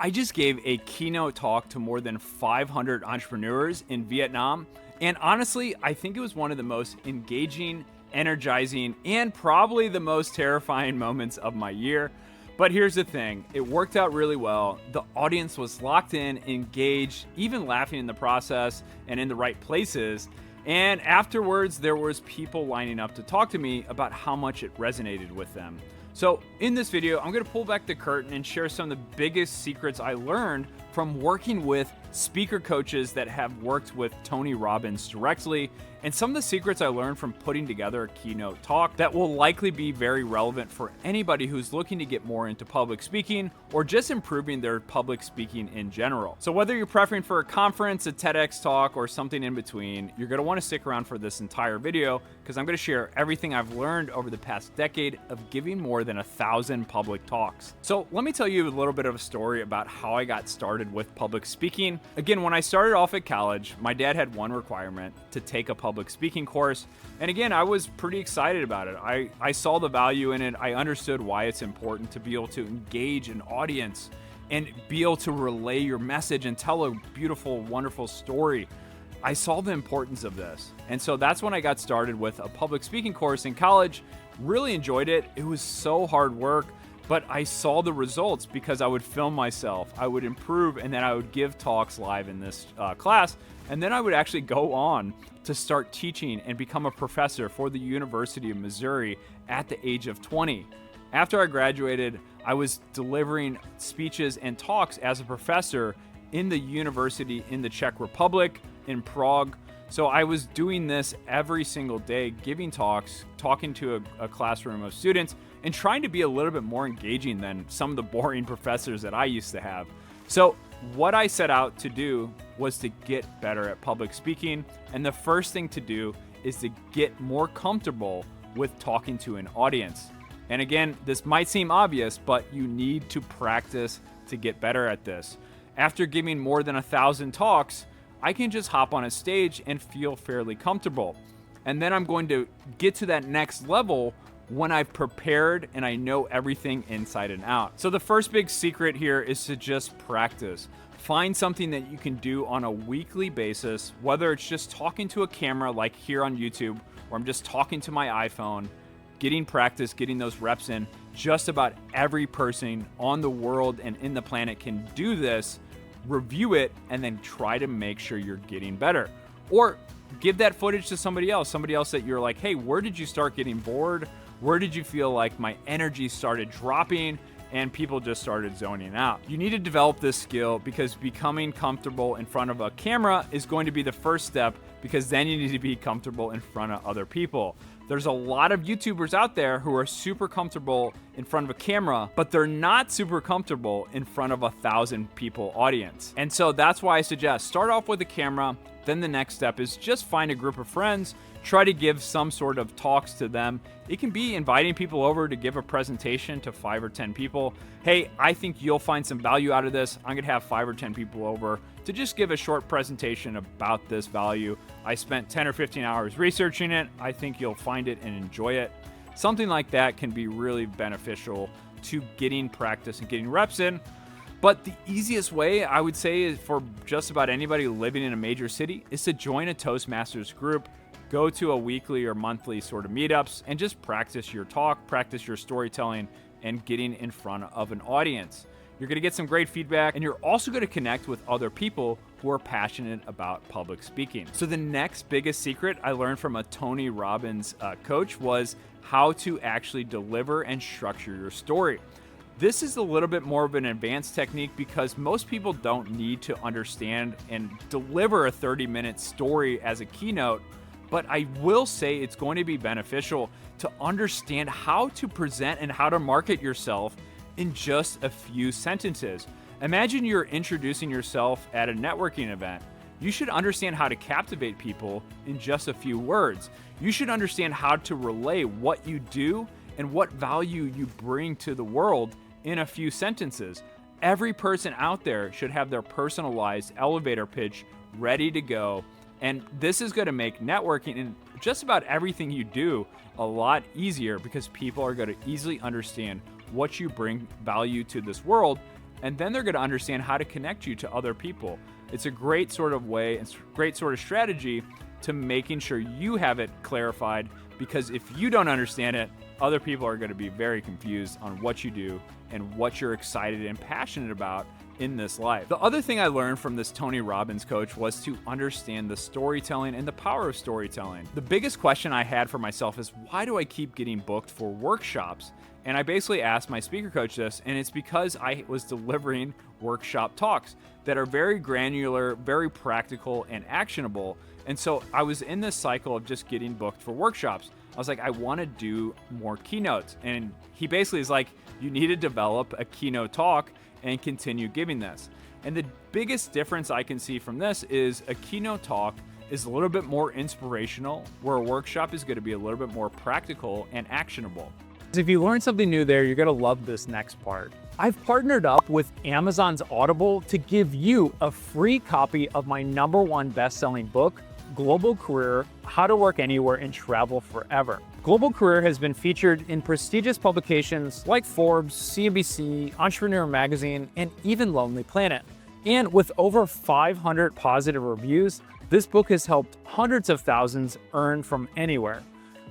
I just gave a keynote talk to more than 500 entrepreneurs in Vietnam. And honestly, I think it was one of the most engaging, energizing, and probably the most terrifying moments of my year. But here's the thing, it worked out really well. The audience was locked in, engaged, even laughing in the process and in the right places. And afterwards, there was people lining up to talk to me about how much it resonated with them. So in this video, I'm going to pull back the curtain and share some of the biggest secrets I learned from working with speaker coaches that have worked with Tony Robbins directly, and some of the secrets I learned from putting together a keynote talk that will likely be very relevant for anybody who's looking to get more into public speaking or just improving their public speaking in general. So whether you're prepping for a conference, a TEDx talk, or something in between, you're going to want to stick around for this entire video because I'm going to share everything I've learned over the past decade of giving more than 1,000 public talks. So let me tell you a little bit of a story about how I got started with public speaking. Again, when I started off at college, my dad had one requirement: to take a public speaking course. And again, I was pretty excited about it. I saw the value in it. I understood why it's important to be able to engage an audience and be able to relay your message and tell a beautiful, wonderful story. I saw the importance of this. And so that's when I got started with a public speaking course in college. Really enjoyed it. It was so hard work, but I saw the results because I would film myself, I would improve, and then I would give talks live in this class. And then I would actually go on to start teaching and become a professor for the University of Missouri at the age of 20. After I graduated, I was delivering speeches and talks as a professor in the university in the Czech Republic, in Prague. So I was doing this every single day, giving talks, talking to a classroom of students, and trying to be a little bit more engaging than some of the boring professors that I used to have. So what I set out to do was to get better at public speaking. And the first thing to do is to get more comfortable with talking to an audience. And again, this might seem obvious, but you need to practice to get better at this. After giving more than 1,000 talks, I can just hop on a stage and feel fairly comfortable. And then I'm going to get to that next level when I've prepared and I know everything inside and out. So the first big secret here is to just practice. Find something that you can do on a weekly basis, whether it's just talking to a camera like here on YouTube, or I'm just talking to my iPhone, getting practice, getting those reps in. Just about every person on the world and in the planet can do this. Review it and then try to make sure you're getting better. Or give that footage to somebody else that you're like, hey, where did you start getting bored? Where did you feel like my energy started dropping and people just started zoning out? You need to develop this skill because becoming comfortable in front of a camera is going to be the first step, because then you need to be comfortable in front of other people. There's a lot of YouTubers out there who are super comfortable in front of a camera, but they're not super comfortable in front of 1,000 people audience. And so that's why I suggest start off with a camera. Then the next step is just find a group of friends, try to give some sort of talks to them. It can be inviting people over to give a presentation to 5 or 10 people. Hey, I think you'll find some value out of this. I'm gonna have 5 or 10 people over to just give a short presentation about this value. I spent 10 or 15 hours researching it. I think you'll find it and enjoy it. Something like that can be really beneficial to getting practice and getting reps in. But the easiest way, I would say, is for just about anybody living in a major city is to join a Toastmasters group. Go to a weekly or monthly sort of meetups and just practice your talk, practice your storytelling, and getting in front of an audience. You're going to get some great feedback, and you're also going to connect with other people who are passionate about public speaking. So the next biggest secret I learned from a Tony Robbins coach was how to actually deliver and structure your story. This is a little bit more of an advanced technique because most people don't need to understand and deliver a 30-minute story as a keynote. But I will say it's going to be beneficial to understand how to present and how to market yourself in just a few sentences. Imagine you're introducing yourself at a networking event. You should understand how to captivate people in just a few words. You should understand how to relay what you do and what value you bring to the world in a few sentences. Every person out there should have their personalized elevator pitch ready to go. And this is going to make networking and just about everything you do a lot easier because people are going to easily understand what you bring value to this world and then they're going to understand how to connect you to other people. It's a great sort of way, it's a great sort of strategy to making sure you have it clarified, because if you don't understand it, other people are going to be very confused on what you do and what you're excited and passionate about in this life. The other thing I learned from this Tony Robbins coach was to understand the storytelling and the power of storytelling. The biggest question I had for myself is, why do I keep getting booked for workshops? And I basically asked my speaker coach this, and it's because I was delivering workshop talks that are very granular, very practical, and actionable. And so I was in this cycle of just getting booked for workshops. I was like, I want to do more keynotes. And he basically is like, you need to develop a keynote talk and continue giving this. And the biggest difference I can see from this is a keynote talk is a little bit more inspirational, where a workshop is going to be a little bit more practical and actionable. If you learned something new there, you're going to love this next part. I've partnered up with Amazon's Audible to give you a free copy of my #1 best-selling book, Global Career: How to Work Anywhere and Travel Forever. Global Career has been featured in prestigious publications like Forbes, CNBC, Entrepreneur Magazine, and even Lonely Planet. And with over 500 positive reviews, this book has helped hundreds of thousands earn from anywhere.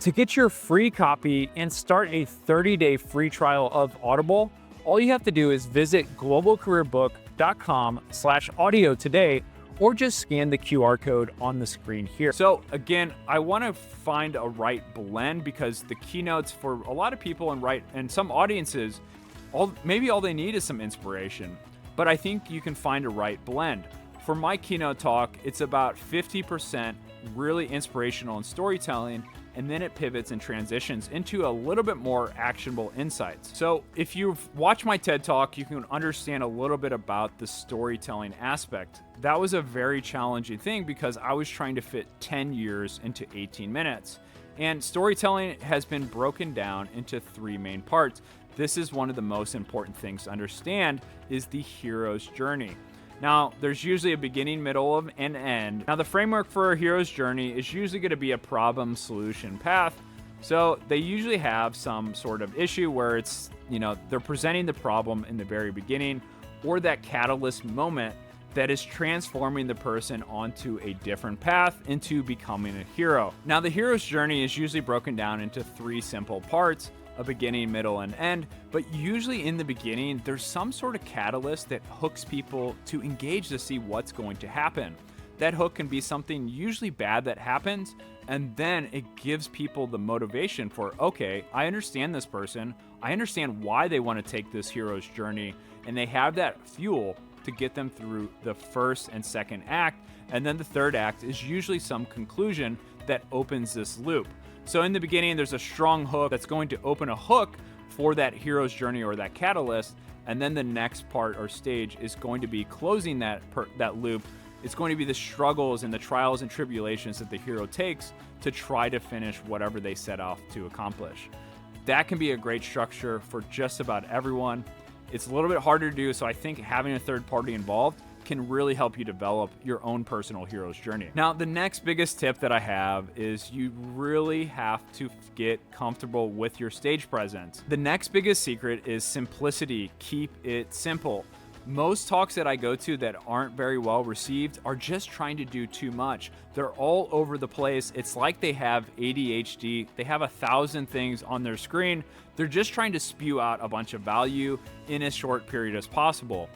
To get your free copy and start a 30-day free trial of Audible, all you have to do is visit globalcareerbook.com/audio today, or just scan the QR code on the screen here. So again, I want to find a right blend, because the keynotes for a lot of people and some audiences, maybe all they need is some inspiration. But I think you can find a right blend. For my keynote talk, it's about 50% really inspirational and storytelling, and then it pivots and transitions into a little bit more actionable insights. So if you've watched my TED Talk, you can understand a little bit about the storytelling aspect. That was a very challenging thing, because I was trying to fit 10 years into 18 minutes. And storytelling has been broken down into 3 main parts. This is one of the most important things to understand, is the hero's journey. Now, there's usually a beginning, middle, and end. Now, the framework for a hero's journey is usually going to be a problem-solution path. So they usually have some sort of issue where it's, they're presenting the problem in the very beginning, or that catalyst moment that is transforming the person onto a different path into becoming a hero. Now, the hero's journey is usually broken down into 3 simple parts: a beginning, middle, and end. But usually in the beginning, there's some sort of catalyst that hooks people to engage to see what's going to happen. That hook can be something usually bad that happens, and then it gives people the motivation for, okay, I understand this person, I understand why they want to take this hero's journey, and they have that fuel to get them through the first and second act. And then the third act is usually some conclusion that opens this loop. So in the beginning, there's a strong hook that's going to open a hook for that hero's journey or that catalyst. And then the next part or stage is going to be closing that loop. It's going to be the struggles and the trials and tribulations that the hero takes to try to finish whatever they set off to accomplish. That can be a great structure for just about everyone. It's a little bit harder to do, so I think having a third party involved can really help you develop your own personal hero's journey. Now, the next biggest tip that I have is you really have to get comfortable with your stage presence. The next biggest secret is simplicity. Keep it simple. Most talks that I go to that aren't very well received are just trying to do too much. They're all over the place. It's like they have ADHD. They have 1,000 things on their screen. They're just trying to spew out a bunch of value in as short period as possible.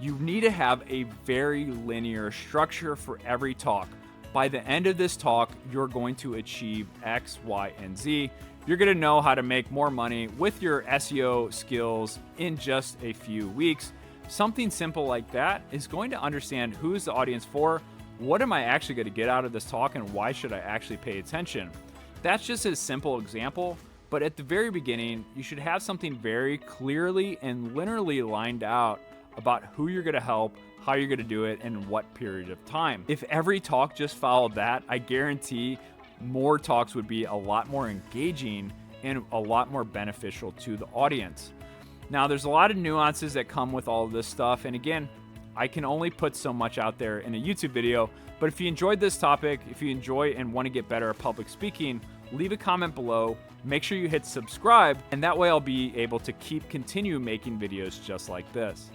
You need to have a very linear structure for every talk. By the end of this talk, you're going to achieve X, Y, and Z. You're going to know how to make more money with your SEO skills in just a few weeks. Something simple like that is going to understand who is the audience for, what am I actually going to get out of this talk, and why should I actually pay attention. That's just a simple example, but at the very beginning, you should have something very clearly and linearly lined out about who you're going to help, how you're going to do it, and what period of time. If every talk just followed that, I guarantee more talks would be a lot more engaging and a lot more beneficial to the audience. Now, there's a lot of nuances that come with all of this stuff, and again, I can only put so much out there in a YouTube video, but if you enjoyed this topic, if you enjoy and want to get better at public speaking, leave a comment below, make sure you hit subscribe, and that way I'll be able to continue making videos just like this.